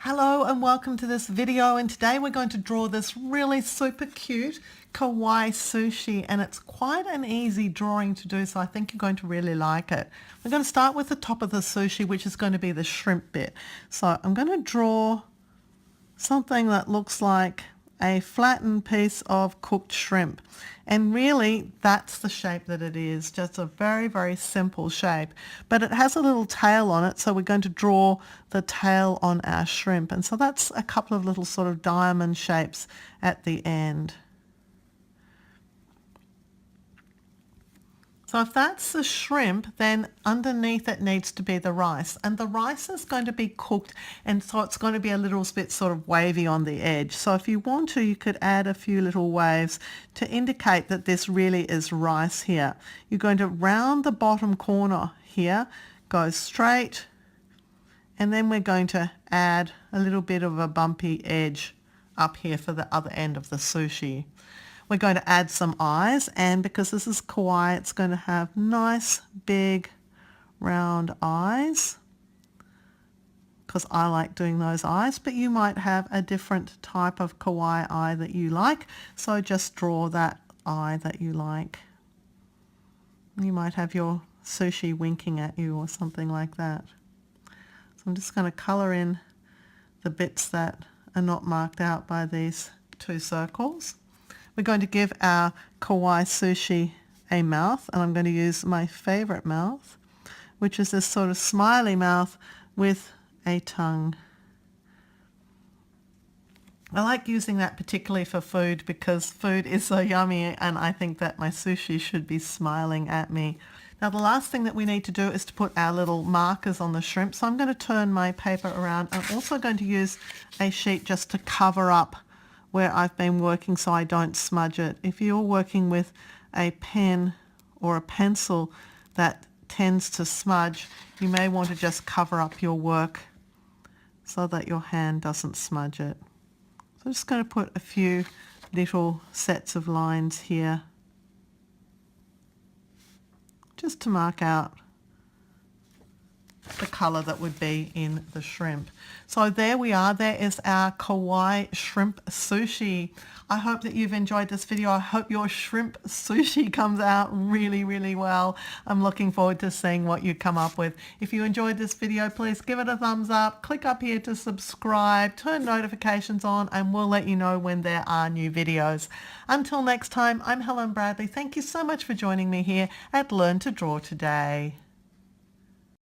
Hello and welcome to this video, and today we're going to draw this really super cute kawaii sushi, and it's quite an easy drawing to do, so I think you're going to really like it. We're going to start with the top of the sushi, which is going to be the shrimp bit. So I'm going to draw something that looks like a flattened piece of cooked shrimp, and really that's the shape that it is, just a very, very simple shape, but it has a little tail on it, so we're going to draw the tail on our shrimp, and so that's a couple of little sort of diamond shapes at the end. So if that's the shrimp, then underneath it needs to be the rice. And the rice is going to be cooked, and so it's going to be a little bit sort of wavy on the edge. So if you want to, you could add a few little waves to indicate that this really is rice here. You're going to round the bottom corner here, go straight, and then we're going to add a little bit of a bumpy edge up here for the other end of the sushi. We're going to add some eyes, and because this is kawaii, it's going to have nice big round eyes, because I like doing those eyes, but you might have a different type of kawaii eye that you like, so just draw that eye that you like. You might have your sushi winking at you or something like that. So I'm just going to colour in the bits that are not marked out by these two circles. We're going to give our kawaii sushi a mouth, and I'm going to use my favorite mouth, which is this sort of smiley mouth with a tongue. I like using that particularly for food because food is so yummy, and I think that my sushi should be smiling at me. Now the last thing that we need to do is to put our little markers on the shrimp, so I'm going to turn my paper around. I'm also going to use a sheet just to cover up where I've been working so I don't smudge it. If you're working with a pen or a pencil that tends to smudge, you may want to just cover up your work so that your hand doesn't smudge it. So I'm just going to put a few little sets of lines here just to mark out the colour that would be in the shrimp. So there we are. There is our kawaii shrimp sushi. I hope that you've enjoyed this video. I hope your shrimp sushi comes out really, really well. I'm looking forward to seeing what you come up with. If you enjoyed this video, please give it a thumbs up. Click up here to subscribe, turn notifications on, and we'll let you know when there are new videos. Until next time, I'm Helen Bradley. Thank you so much for joining me here at Learn to Draw Today.